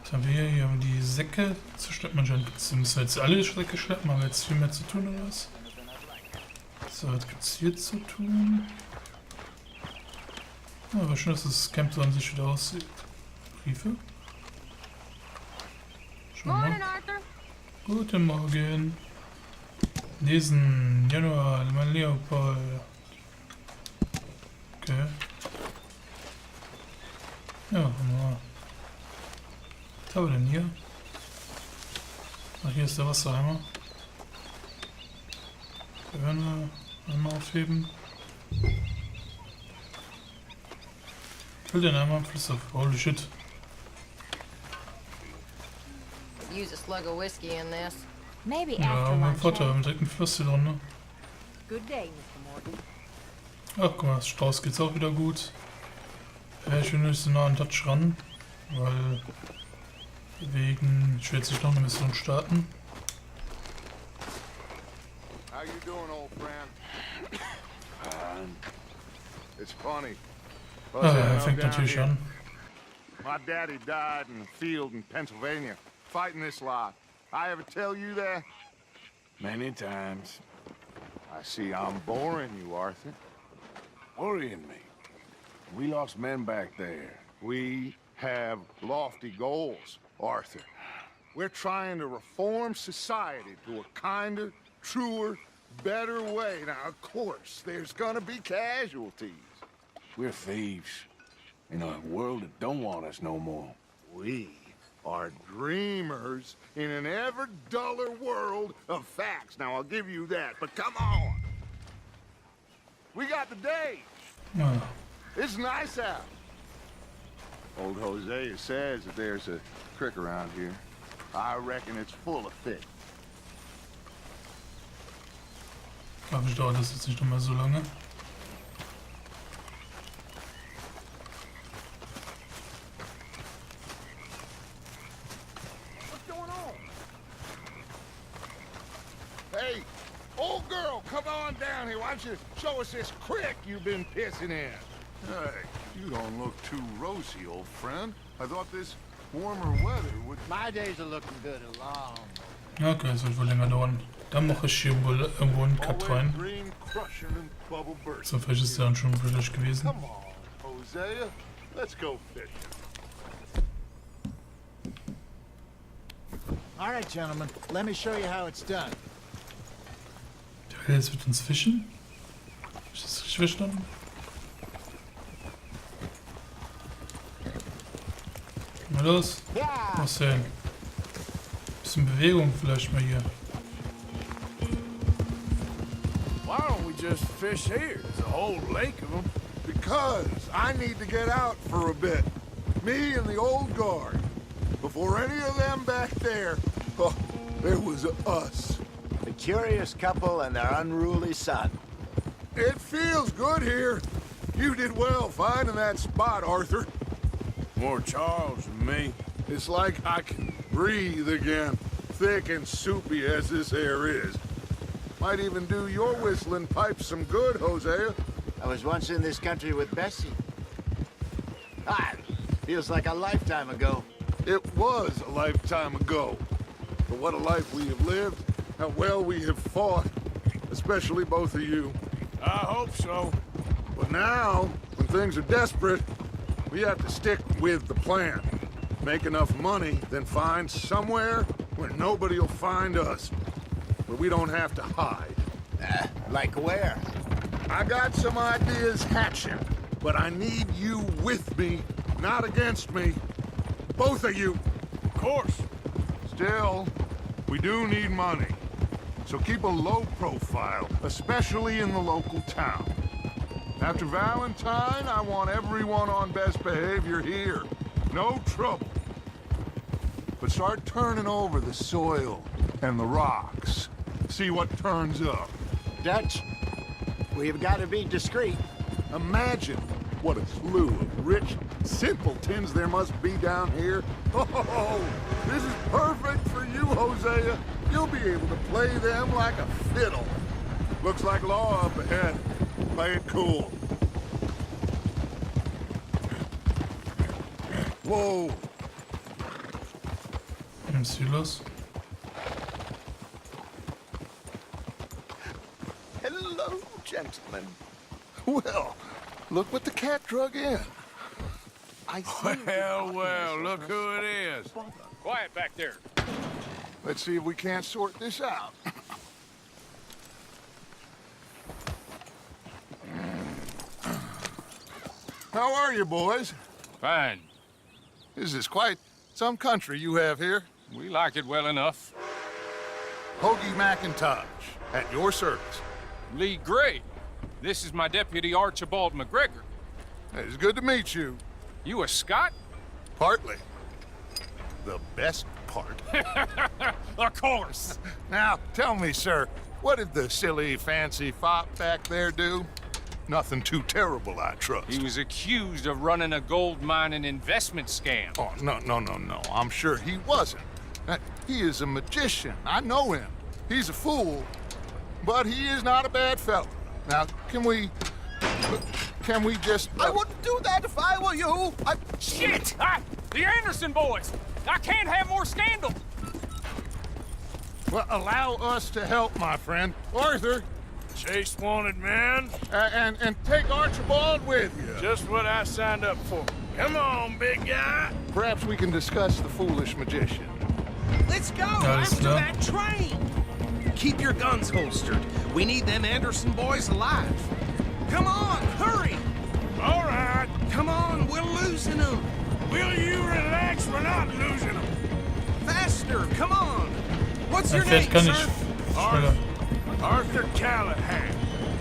Was haben wir hier? Hier haben wir die Säcke zu schleppen. Müssen wir jetzt alle Säcke schleppen? Haben wir jetzt viel mehr zu tun oder was? So, was gibt es hier zu tun? Ja, aber schön, dass das Camp so an sich wieder aussieht. Briefe? Schau mal. Guten Morgen. Lesen, Januar, mein Leopold. Okay. Ja, mal. Was haben wir denn hier? Ach, hier ist der Wassereimer. Wir werden einmal aufheben. Ich will den einmal am Fluss auf. Holy shit. Use a slug of whiskey in this. Maybe Ja, after mein lunch. Vater mit direkt ein Fluss hier drin, ne? Good day, Mr. Morgan. Ach, guck mal, das Strauß geht's auch wieder gut. Ich will nicht so nah an Touch ran, weil ich will jetzt nicht noch eine Mission starten. How you doing, old friend? It's funny. Er fängt natürlich an. My daddy died in the field in Pennsylvania, fighting this lot. I ever tell you that? Many times. I see I'm boring you, Arthur. Worrying me. We lost men back there. We have lofty goals, Arthur. We're trying to reform society to a kinder, truer, better way. Now, of course, there's gonna be casualties. We're thieves. In a world that don't want us no more. We are dreamers in an ever duller world of facts. Now, I'll give you that, but come on. We got the day. Ja. It's nice out. Old Hosea says that there's a creek around here. I reckon it's full of fish. Hoffentlich dauert das jetzt nicht nochmal so lange. What's going on? Hey, old girl, come on down here. Why don't you show us this creek you've been pissing in? Hey, you don't look too rosy, old friend. I thought this warmer weather would... My days are looking good along. Okay, es wird wohl länger dauern. Dann mache ich hier wohl irgendwo einen Cut rein. Green crushing and bubble bursting. So, vielleicht ist der dann schon wirklich gewesen. Come on, Hosea. Let's go fishing. All right, gentlemen, let me show you how it's done. Der will jetzt mit uns fischen? Hab ich das richtig verstanden? Mal los. Was denn? Bisschen Bewegung vielleicht mal hier. Why don't we just fish here? There's a whole lake of them. Because I need to get out for a bit. Me and the old guard. Before any of them back there, oh, there was us. The curious couple and their unruly son. It feels good here. You did well finding that spot, Arthur. More Charles than me. It's like I can breathe again, thick and soupy as this air is. Might even do your whistling pipes some good, Hosea. I was once in this country with Bessie. Ah, feels like a lifetime ago. It was a lifetime ago. But what a life we have lived, how well we have fought, especially both of you. I hope so. But now, when things are desperate, we have to stick with the plan. Make enough money, then find somewhere where nobody will find us. Where we don't have to hide. Like where? I got some ideas hatching, but I need you with me, not against me. Both of you. Of course. Still, we do need money. So keep a low profile, especially in the local town. After Valentine, I want everyone on best behavior here. No trouble. But start turning over the soil and the rocks. See what turns up. Dutch, we've got to be discreet. Imagine what a slew of rich simpletons there must be down here. Oh, this is perfect for you, Hosea. You'll be able to play them like a fiddle. Looks like law up ahead. Play it cool. Whoa. im Silos. Hello, gentlemen. Well, look what the cat drug in. Well, look who it is. Quiet back there. Let's see if we can't sort this out. How are you, boys? Fine. This is quite some country you have here. We like it well enough. Hoagie McIntosh, at your service. Lee Gray. This is my deputy Archibald McGregor. It's good to meet you. You a Scot? Partly. The best part. Of course. Now, tell me, sir, what did the silly, fancy fop back there do? Nothing too terrible, I trust. He was accused of running a gold mining investment scam. Oh, no. I'm sure he wasn't. He is a magician. I know him. He's a fool, but he is not a bad fellow. Now, can we just... I wouldn't do that if I were you. Shit! The Anderson boys! I can't have more scandal! Well, allow us to help, my friend. Arthur, Chase wanted man. and take Archibald with you. Just what I signed up for. Come on, big guy. Perhaps we can discuss the foolish magician. Let's go Alles after klar. that train. Keep your guns holstered. We need them Anderson boys alive. Come on, hurry. All right. Come on, we're losing them. Will you relax? We're not losing them. Faster, come on. What's Mein your Pferd name, kann nicht sir? schneller. Arthur Callahan.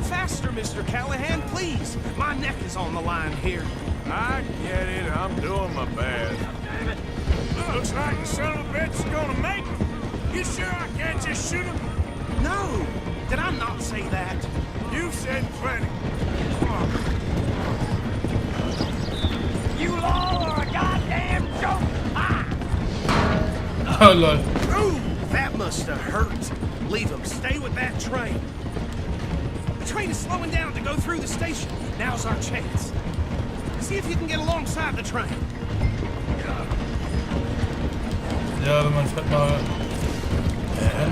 Faster, Mr. Callahan, please. My neck is on the line here. I get it. I'm doing my best. Looks like the son of a bitch is gonna make it. You sure I can't just shoot him? No, did I not say that? You've said plenty. You all are a goddamn joke! Oh lol. Ooh, that must have hurt. Leave them. Stay with that train. The train is slowing down to go through the station. Now's our chance. See if you can get alongside the train. Ja, wenn man fährt mal.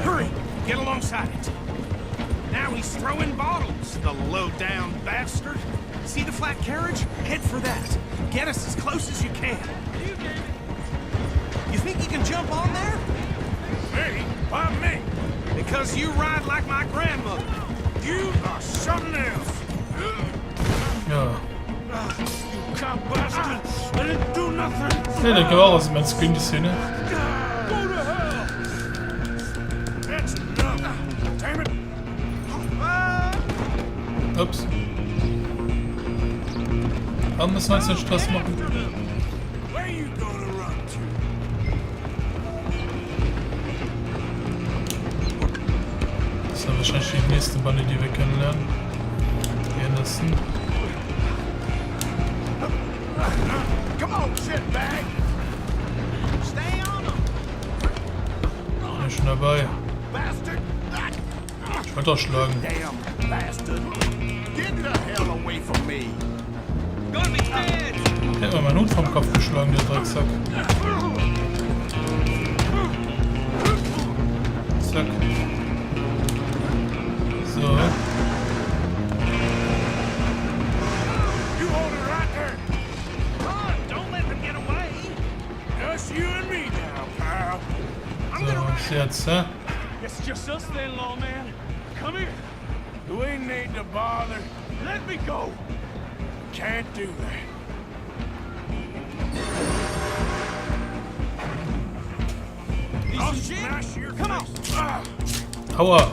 Hurry, get alongside it. Now he's throwing bottles, the low-down bastard. See the flat carriage? Head for that. Get us as close as you can. You think you can jump on there? Me? Why me? Because you ride like my grandmother. You are something else. Ja. You cop bastard. I didn't do nothing. Ne, der war aus dem Screen die Szene. Go to hell. That's enough. Damn it. Ups. Warum müssen wir jetzt den Stress machen? Where you gonna run to? Das ist ja wahrscheinlich die nächste Bande, die wir kennenlernen. Die Anderson. Come on, shitbag! Stay on them. Bin ja schon dabei. Bastard! Ich wollte auch schlagen. Damn bastard! Get the hell away from me! Gonna be dead. Der hat mir meinen Hut vom Kopf geschlagen, der Drecksack. Zack. So. You hold it right there. Come on, don't let them get away. Just you and me now, pal. So, was jetzt, hä? It's just us then, lawman. Come here. We need to bother. Let me go. Can't do that. I'll smash your Come on. face. Ah. Aua!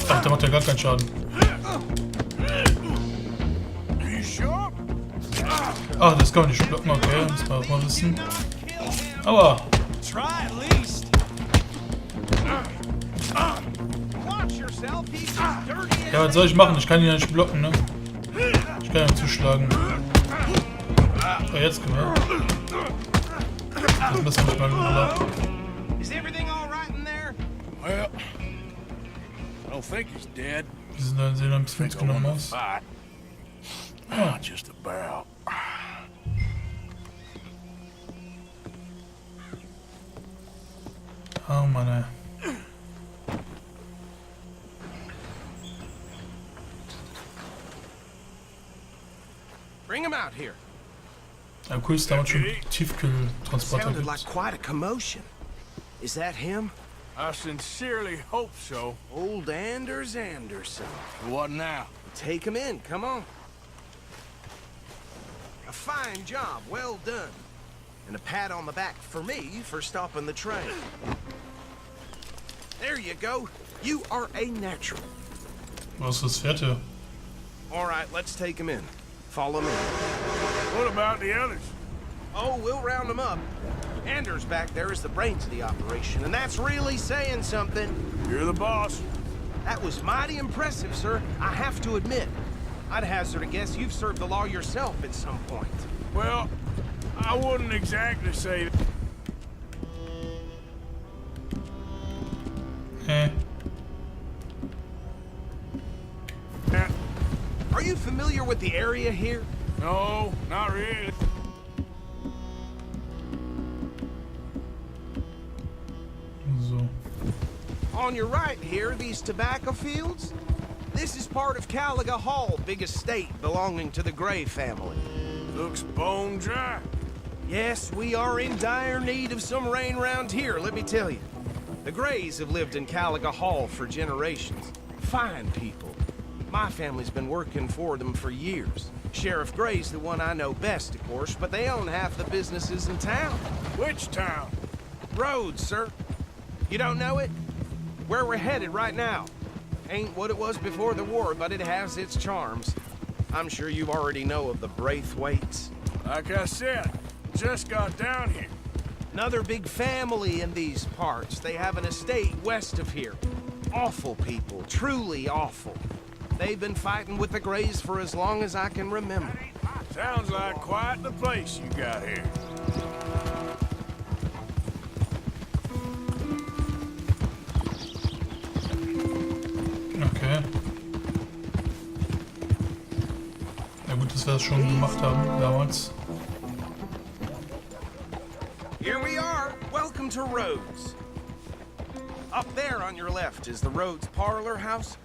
Ach, der macht ja gar keinen Schaden. Are you sure? Ah, das kann man nicht blocken, okay, muss man auch mal wissen. Aua! Try at least. Watch yourself. He's as dirty as Ja, was soll ich machen? Ich kann ihn ja nicht blocken, ne? Ich kann ihm zuschlagen. Oh, jetzt können wir. Das müssen wir nicht mal laufen. Is everything all right in there? Well, I don't think he's dead. Die sehen ein bisschen mitgenommen aus. Fight. Oh. Just about. Oh Mann, ey. Bring him out here. Ja, cool ist damals schon Tiefkühltransporter Sounded like gibt. quite a commotion. Is that him? I sincerely hope so. Old Anders Anderson. What now? Take him in, come on. A fine job, well done. And a pat on the back for me for stopping the train. There you go. You are a natural. Was ist das Pferd hier? All right, let's take him in. Follow me. What about the others? Oh, we'll round them up. Anders back there is the brains of the operation, and that's really saying something. You're the boss. That was mighty impressive, sir. I have to admit. I'd hazard a guess you've served the law yourself at some point. Well, I wouldn't exactly say that. Are you familiar with the area here? No, not really. So. On your right here, these tobacco fields? This is part of Caliga Hall, big estate belonging to the Gray family. Looks bone dry. Yes, we are in dire need of some rain round here, let me tell you. The Grays have lived in Caliga Hall for generations. Fine people. My family's been working for them for years. Sheriff Gray's the one I know best, of course, but they own half the businesses in town. Which town? Rhodes, sir. You don't know it? Where we're headed right now. Ain't what it was before the war, but it has its charms. I'm sure you already know of the Braithwaites. Like I said, just got down here. Another big family in these parts. They have an estate west of here. Awful people, truly awful. They've been fighting with the Grays for as long as I can remember. Sounds like quite the place you got here. Okay. Ja gut, dass wir das schon gemacht haben damals. Here we are. Welcome to Rhodes. Up there on your left is the Rhodes Parlor House.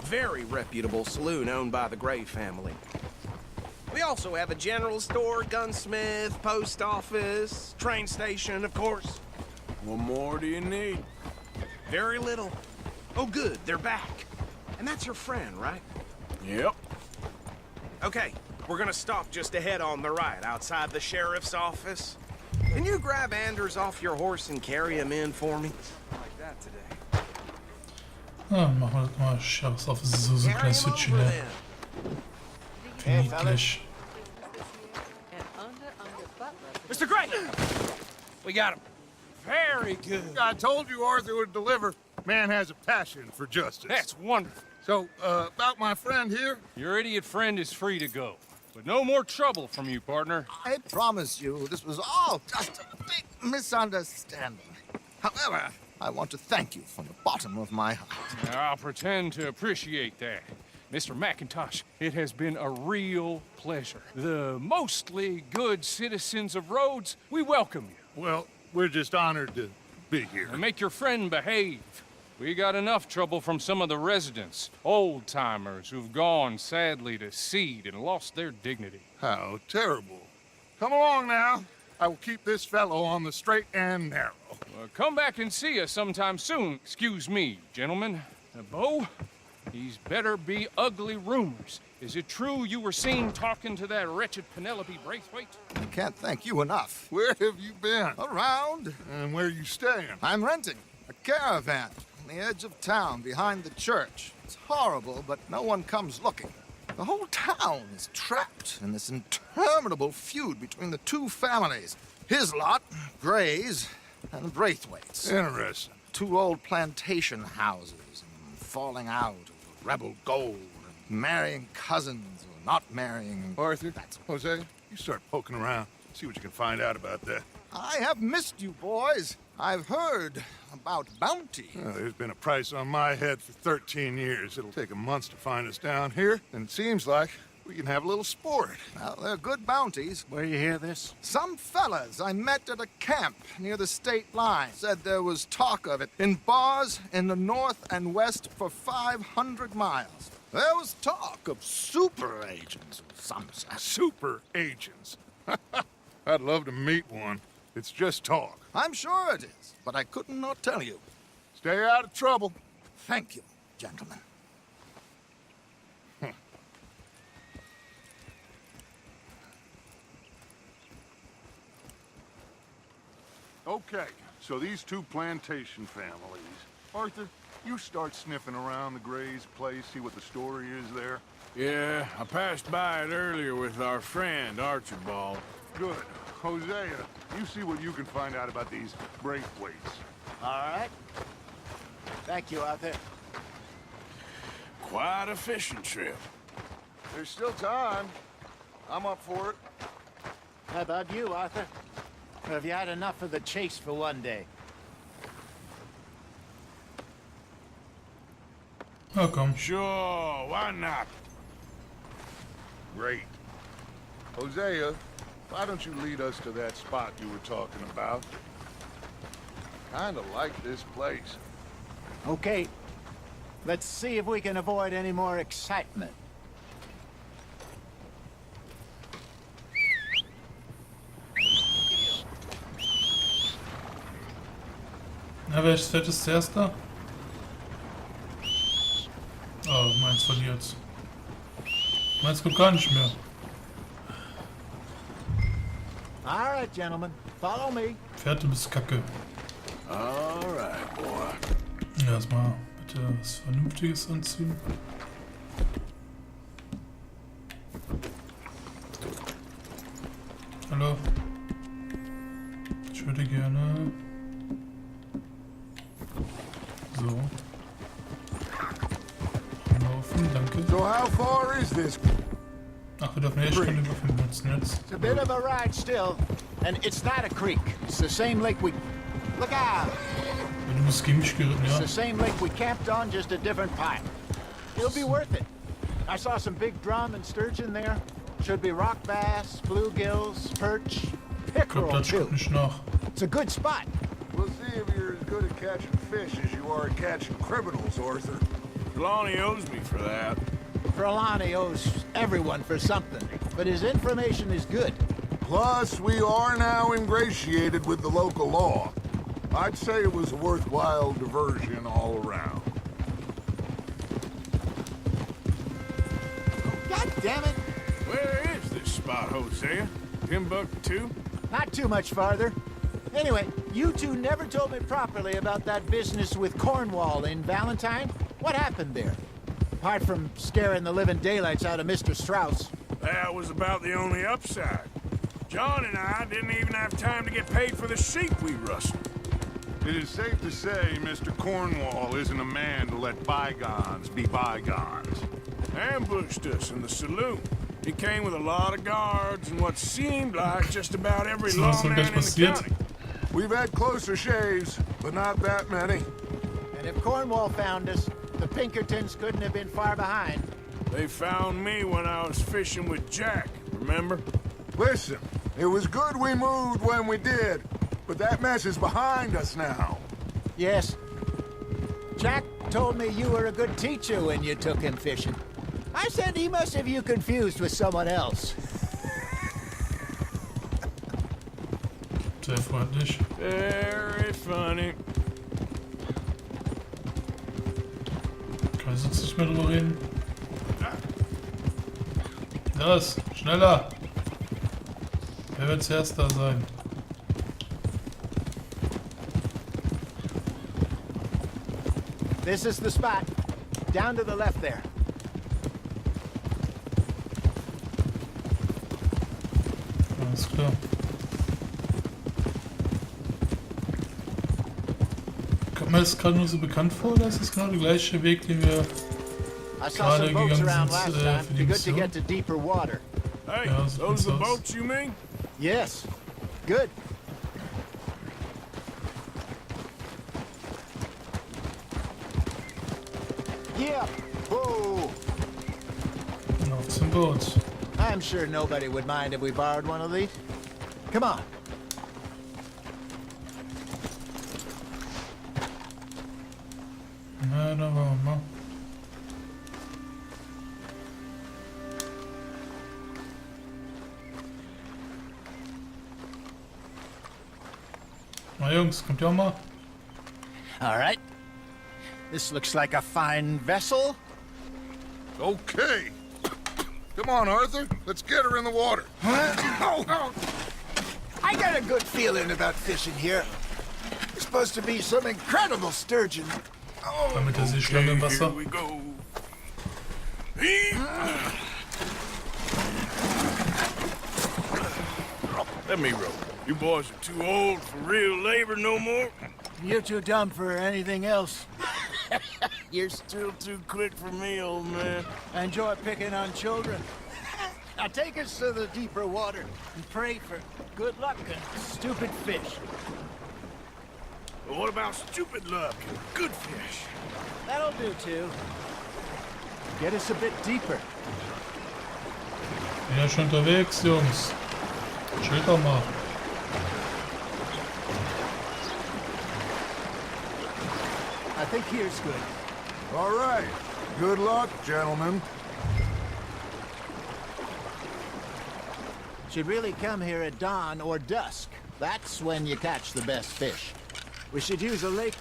Very reputable saloon owned by the Gray family. We also have a general store, gunsmith, post office, train station, of course. What more do you need? Very little. Oh, good, they're back. And that's your friend, right? Yep. Okay, we're gonna stop just ahead on the right, outside the sheriff's office. Can you grab Anders off your horse and carry him in for me? Like that today. Ah, machen wir das mal. Sheriff's Office ist so ein Carry kleines him Hütchen, over ne? then. Wie niedlich. And under Butler. Mr. Gray! We got him. Very good. I told you Arthur would deliver. Man has a passion for justice. That's wonderful. So, about my friend here? Your idiot friend is free to go. But no more trouble from you, partner. I promise you, this was all just a big misunderstanding. However, I want to thank you from the bottom of my heart. I'll pretend to appreciate that. Mr. McIntosh, it has been a real pleasure. The mostly good citizens of Rhodes, we welcome you. Well, we're just honored to be here. And make your friend behave. We got enough trouble from some of the residents, old-timers who've gone, sadly, to seed and lost their dignity. How terrible. Come along now. I will keep this fellow on the straight and narrow. Come back and see us sometime soon. Excuse me, gentlemen. Bo, these better be ugly rumors. Is it true you were seen talking to that wretched Penelope Braithwaite? I can't thank you enough. Where have you been? Around. And where you staying? I'm renting a caravan on the edge of town behind the church. It's horrible, but no one comes looking. The whole town is trapped in this interminable feud between the two families. His lot, Gray's, and the Braithwaites. Interesting. Two old plantation houses, and falling out over rebel gold, and marrying cousins or not marrying. Arthur, Jose, you start poking around. See what you can find out about that. I have missed you, boys. I've heard about bounty. Well, there's been a price on my head for 13 years. It'll take a month to find us down here, and it seems like We can have a little sport. Now, they're good bounties. Where you hear this? Some fellas I met at a camp near the state line said there was talk of it in bars in the north and west for 500 miles. There was talk of super agents of some sort. Super agents. I'd love to meet one. It's just talk. I'm sure it is, but I couldn't not tell you. Stay out of trouble. Thank you, gentlemen. Okay, so these two plantation families. Arthur, you start sniffing around the Gray's place, see what the story is there. Yeah, I passed by it earlier with our friend, Archibald. Good. Hosea, you see what you can find out about these Braithwaites. All right. Thank you, Arthur. Quite a fishing trip. There's still time. I'm up for it. How about you, Arthur? Or have you had enough of the chase for one day? Na komm. Sure, why not? Great. Hosea, why don't you lead us to that spot you were talking about? Kinda like this place. Okay. Let's see if we can avoid any more excitement. Na, wer ist zuerst da? Oh, meins verliert. Meins kommt gar nicht mehr. All right, gentlemen. Follow me. Pferd, du bist kacke. All right, boy. Ja, erstmal bitte was Vernünftiges anziehen. Hallo. Ich würde gerne... So. Laufen, danke. So how far is this? Ach, wir dürfen ja schon die Waffen benutzen jetzt. It's a bit of a ride still, and it's not a creek. It's the same lake we... Look out! Du bist gegen mich geritten, It's ja? the same lake we camped on, just a different pipe. It'll be worth it. I saw some big drum and sturgeon there. Should be rock bass, bluegills, perch, Ich glaube, pickerel das too. kommt nicht nach. It's a good spot. We'll see if you're as good at catching fish as you are at catching criminals, Arthur. Lonnie owes me for that. Trelawney owes everyone for something, but his information is good. Plus, we are now ingratiated with the local law. I'd say it was a worthwhile diversion all around. God damn it! Where is this spot, Hosea? Timbuktu? Not too much farther. Anyway, you two never told me properly about that business with Cornwall in Valentine. What happened there? Apart from scaring the living daylights out of Mr. Strauss. That was about the only upside. John and I didn't even have time to get paid for the sheep we rustled. It is safe to say Mr. Cornwall isn't a man to let bygones be bygones. Ambushed us in the saloon. He came with a lot of guards and what seemed like just about every So, was so lawman gleich in the passiert? county. We've had closer shaves, but not that many. And if Cornwall found us, the Pinkertons couldn't have been far behind. They found me when I was fishing with Jack, remember? Listen, it was good we moved when we did, but that mess is behind us now. Yes. Jack told me you were a good teacher when you took him fishing. I said he must have you confused with someone else. Sehr freundlich. Very funny. Kann ich jetzt nicht mehr drüber reden? Los, schneller! Wer wird zuerst da sein? This is the spot. Down to the left there. Alles klar. Kommt mir das gerade nur so bekannt vor, oder ist das genau der gleiche Weg, den wir I saw some gerade boats gegangen around sind last time. für Be die good to Mission? get to deeper water. Hey, Yeah, so those the it's us. boats you mean? Yes. Good. Yeah. Whoa. Auf zum Boot. I'm sure nobody would mind if we borrowed one of these. Come on. Na, da wollen wir mal. Na Jungs, kommt ihr auch mal? All right. This looks like a fine vessel. Okay. Come on, Arthur. Let's get her in the water. I got a good feeling about fishing here. It's supposed to be some incredible sturgeon. Damit er sich schlange im Wasser. Here we go. Let me row. You boys are too old for real labor no more. You're too dumb for anything else. You're still too quick for me, old man. I enjoy picking on children. Now take us to the deeper water and pray for good luck and stupid fish. But what about stupid luck and good fish? That'll do too. Get us a bit deeper. Ja, schon unterwegs, Jungs. Chill doch mal. I think here's good. All right. Good luck, gentlemen. Should really come here at dawn or dusk. That's when you catch the best fish. We should use a lake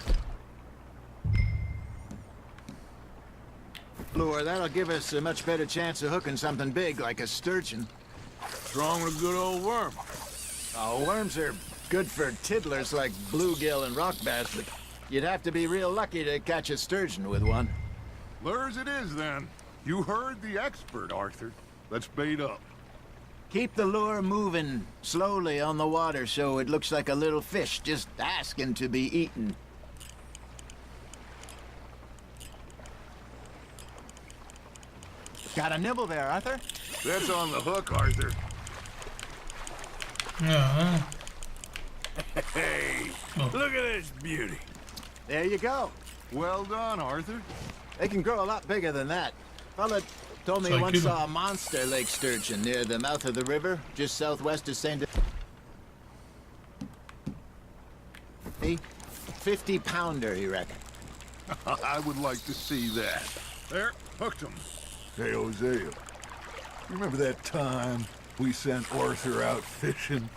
lure. That'll give us a much better chance of hooking something big like a sturgeon. What's wrong with a good old worm? Oh, worms are good for tiddlers like bluegill and rock bass, but you'd have to be real lucky to catch a sturgeon with one. Lures it is, then. You heard the expert, Arthur. Let's bait up. Keep the lure moving slowly on the water so it looks like a little fish just asking to be eaten. Got a nibble there, Arthur? That's on the hook, Arthur. Ja, Hey, look at this beauty. There you go. Well done, Arthur. They can grow a lot bigger than that. Fella told me he once saw a monster lake sturgeon near the mouth of the river, just southwest of St. 50-pounder, he reckoned. I would like to see that. There, hooked him. Hey, Hosea. Remember that time we sent Arthur out fishing?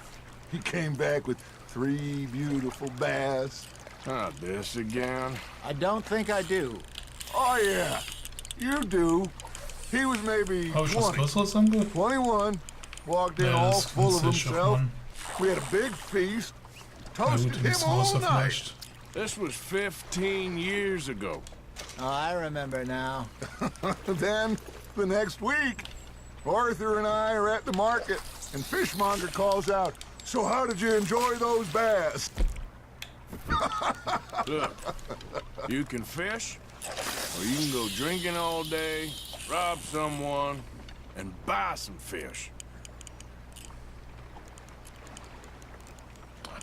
He came back with 3 beautiful bass. Not this again. I don't think I do. Oh, yeah. You do. He was maybe habe ich was 20, Größeres angehört? 21. Walked in Ja, all das full of kannst du nicht himself. schaffen. We had a big feast. Na Toasted gut, him ins all Wasser night. vielleicht. This was 15 years ago. Oh, I remember now. Then, the next week, Arthur and I are at the market, and Fishmonger calls out, "So how did you enjoy those bass?" Look, you can fish, or you can go drinking all day, rob someone, and buy some fish.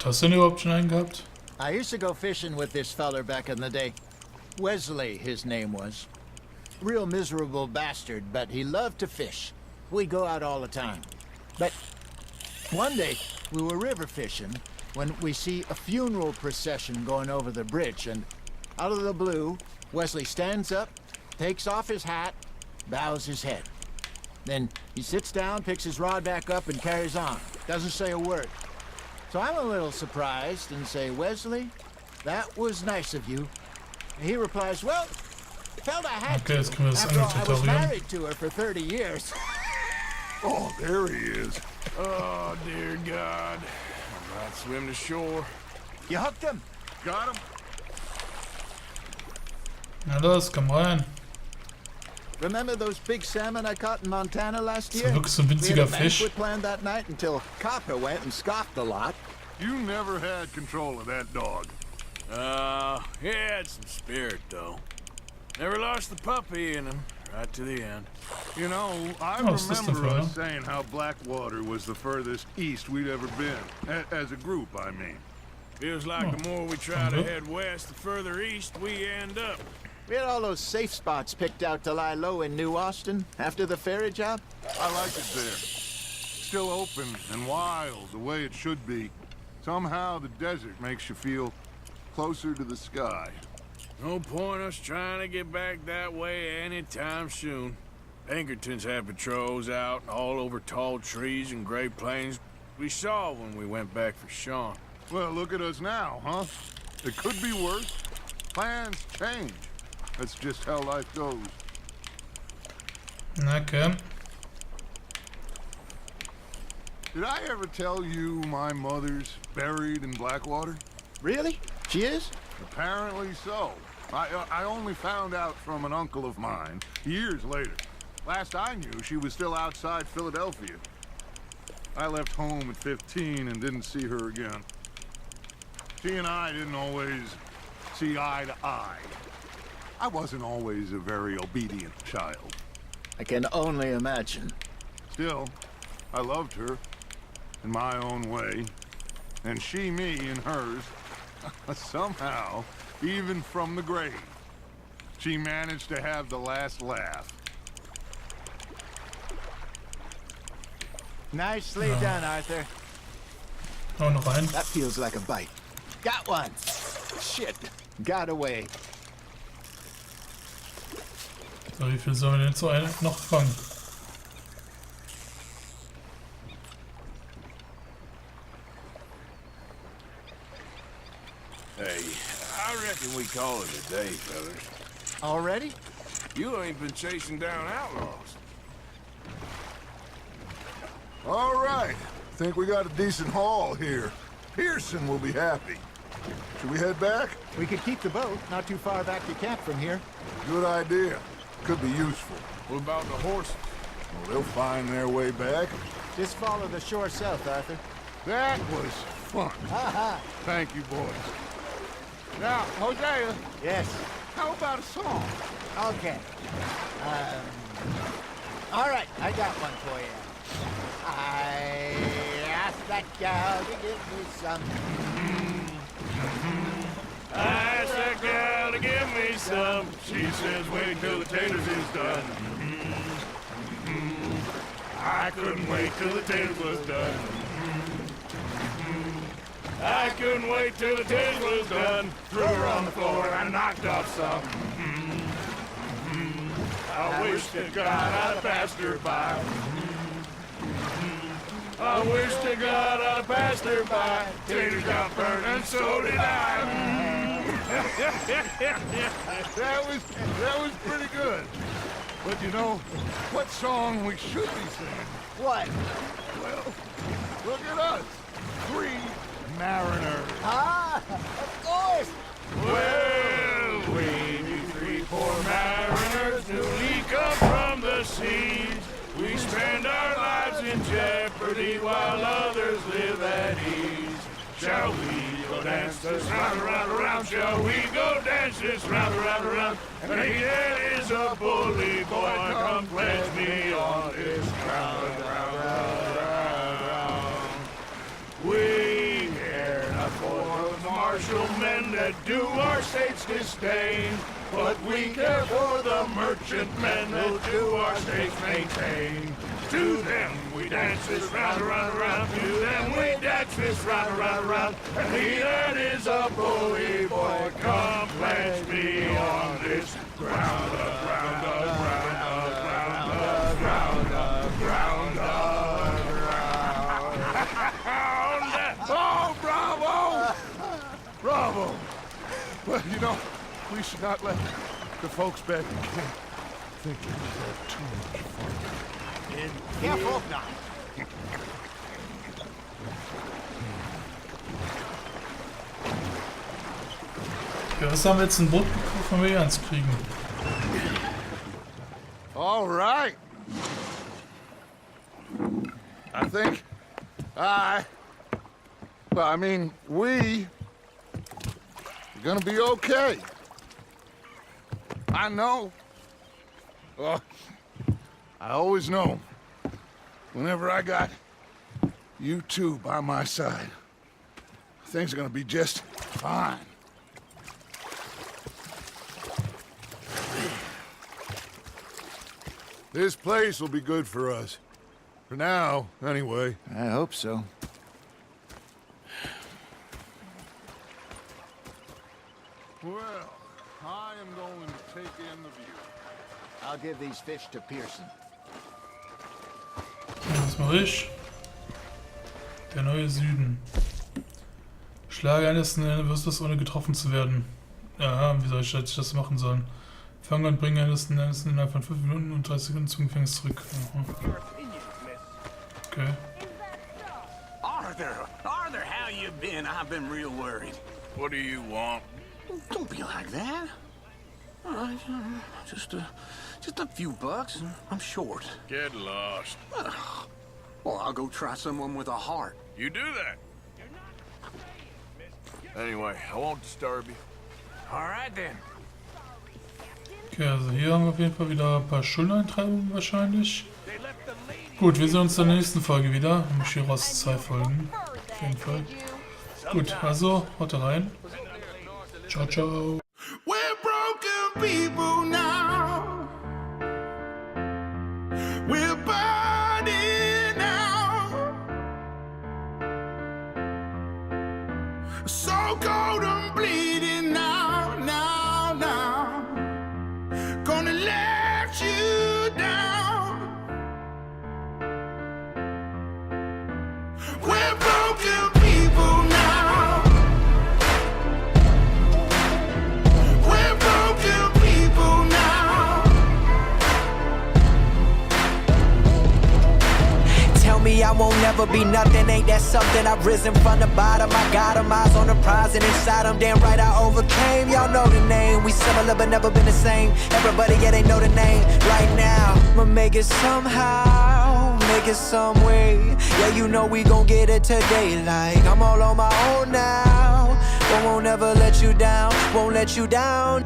Hast du denn überhaupt schon einen gehabt? I used to go fishing with this feller back in the day. Wesley, his name was. Real miserable bastard, but he loved to fish. We'd go out all the time. But one day, we were river fishing when we see a funeral procession going over the bridge, and out of the blue, Wesley stands up, takes off his hat, bows his head. Then he sits down, picks his rod back up, and carries on. Doesn't say a word. So I'm a little surprised and say, "Wesley, that was nice of you." He replies, "Well, felt I had Okay, jetzt to. können wir das After all, I was tutorieren. married to her for 30 years. Oh, there he is. Oh, dear God. I might swim to shore. You hooked him. Got him. Na los, komm rein. Remember those big salmon I caught in Montana last Das year? ist wirklich so ein We had winziger a Fisch. banquet planned that night until Copper went and scoffed a lot. You never had control of that dog. He had some spirit, though. Never lost the puppy in him, right to the end. You know, I Oh, it's just a remember fellow. us saying how Blackwater was the furthest east we'd ever been. As a group, I mean. Feels like Oh, the more we try to okay. head west, the further east we end up. We had all those safe spots picked out to lie low in New Austin after the ferry job. I like it there. Still open and wild, the way it should be. Somehow the desert makes you feel closer to the sky. No point us trying to get back that way anytime soon. Pinkertons had patrols out all over tall trees and Great Plains. We saw when we went back for Sean. Well, look at us now, huh? It could be worse. Plans change. That's just how life goes. Okay. Did I ever tell you my mother's buried in Blackwater? Really? She is? Apparently so. I only found out from an uncle of mine years later. Last I knew, she was still outside Philadelphia. I left home at 15 and didn't see her again. She and I didn't always see eye to eye. I wasn't always a very obedient child. I can only imagine. Still, I loved her in my own way, and she me in hers. Somehow, even from the grave, she managed to have the last laugh. Nicely done, Arthur. Hau noch rein. That feels like a bite. Got one. Shit. Got away. So, wie viel sollen wir denn so noch fangen? Hey, I reckon we call it a day, fellas. Already? You ain't been chasing down outlaws. All right. Think we got a decent haul here. Pearson will be happy. Should we head back? We could keep the boat not too far back to camp from here. Good idea. Could be useful. What about the horses? Well, they'll find their way back. Just follow the shore south, Arthur. That was fun. Aha. Thank you, boys. Now, Hosea, Yes. how about a song? Okay. All right, I got one for you. I asked that gal to give me some. I asked that gal to give me some. She says wait till the taters is done. I couldn't wait till the taters was done. I couldn't wait till the taters was done. Threw her on the floor and I knocked off some. I wish to God I'd have passed her by. I wish to God I'd have passed her by. Taters got burned and so did I. That was pretty good. But you know, what song we should be singing? What? Well, look at us. 3 mariners. Ah, of course. Well, we be 3 poor mariners newly come from the seas. We spend our lives in jeopardy while others live at ease. Shall we go dance this round, around, around? Shall we go dance this round, around, around? And he that is a bully boy, come pledge me on this ground, round, round, round, round. We care not for the martial men that do our state's disdain, but we care for the merchant men who do our states maintain. To them we dance this round, around, around. To them we dance this round, around, around. And he that is a bully boy, come pledge me on this ground, ground, ground, ground, ground, ground, ground, ground. Oh, bravo! Bravo! Well, you know, we should not let the folks back in camp think that we have too much fun. Careful. Ja, was haben wir jetzt ein Boot gekauft, wenn wir hier eins kriegen? All right. I think we are gonna be okay. I know. I always know. Whenever I got you two by my side, things are gonna be just fine. This place will be good for us. For now, anyway. I hope so. Well, I am going to take in the view. I'll give these fish to Pearson. Was mache ich? Der neue Süden. Schlage eines Würsters, ohne getroffen zu werden. Ja, wie soll ich das machen sollen? Fange und bringe eines innerhalb von 5 Minuten und 30 Sekunden zum Gefängnis zurück. Aha. Okay. Arthur, how you been? I've been real worried. What do you want? Don't be like that. Just a few bucks. I'm short. Get lost. Well, I'll go try someone with a heart. You do that. Anyway, I won't disturb you. All right then. Okay, also hier haben wir auf jeden Fall wieder ein paar Schuldeneintreibungen wahrscheinlich. Gut, wir sehen uns in der nächsten Folge wieder. Ich hier raus 2 Folgen. Auf jeden Fall. Gut, also haut rein. Ciao, ciao. We're broken people now. We're burning now. So cold and bleeding now, now. Gonna let you down. We're broken people now. We're broken people now. Tell me I won't never be nothing, ain't that something? I've risen from the bottom, I got 'em, eyes on the prize and inside 'em, damn right I overcame. Y'all know the name, we similar but never been the same. Everybody, yeah, they know the name. Right now, I'ma make it somehow, make it some way. Yeah, you know we gon' get it today, like I'm all on my own now. But won't ever let you down, won't let you down.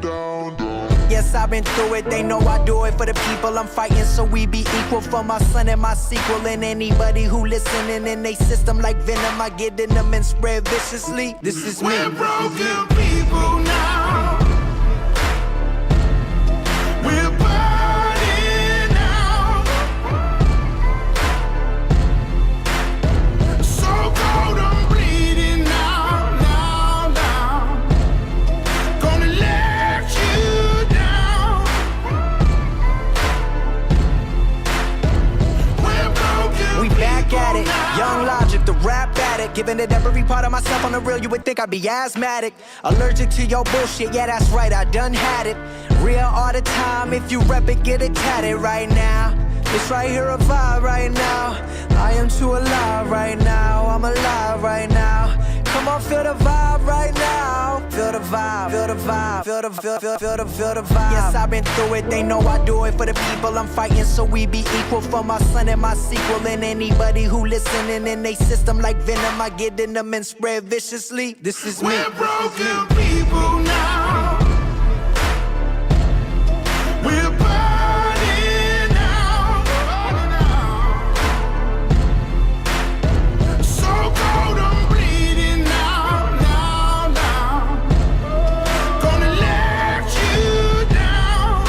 Yes, I've been through it, they know I do it for the people I'm fighting, so we be equal for my son and my sequel. And anybody who listening in they system like venom, I get in them and spread viciously. This is me. We're broken people now. We're burning now. So cold and bleeding now, now. Gonna let you down. We're broken. We back at it, young logic, the rap addict. Giving it every part of myself on the real, you would think I'd be asthmatic. Allergic to your bullshit, yeah that's right, I done had it. Real all the time, if you rep it, get it tatted right now. It's right here a vibe right now. I am too alive right now, I'm alive right now. Come on, feel the vibe right now. Feel the vibe, feel the vibe, feel the vibe. Yes, I've been through it, they know I do it for the people I'm fighting, so we be equal for my son and my sequel. And anybody who listening in they system like venom, I get in them and spread viciously. This is me. We're broken people now. We're burning now. So cold and bleeding now, now. Gonna let you down.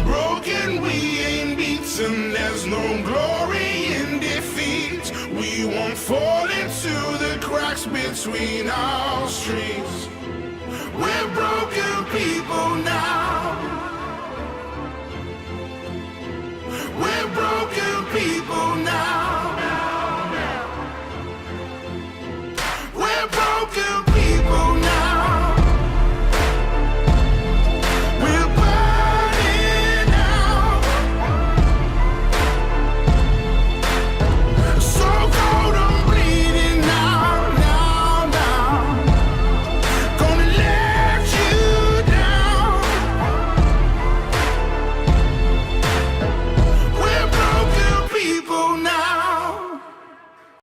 Broken, we ain't beaten. There's no glory in defeat. We won't fall into the cracks between our streets. We're broken people now. We're broken people now.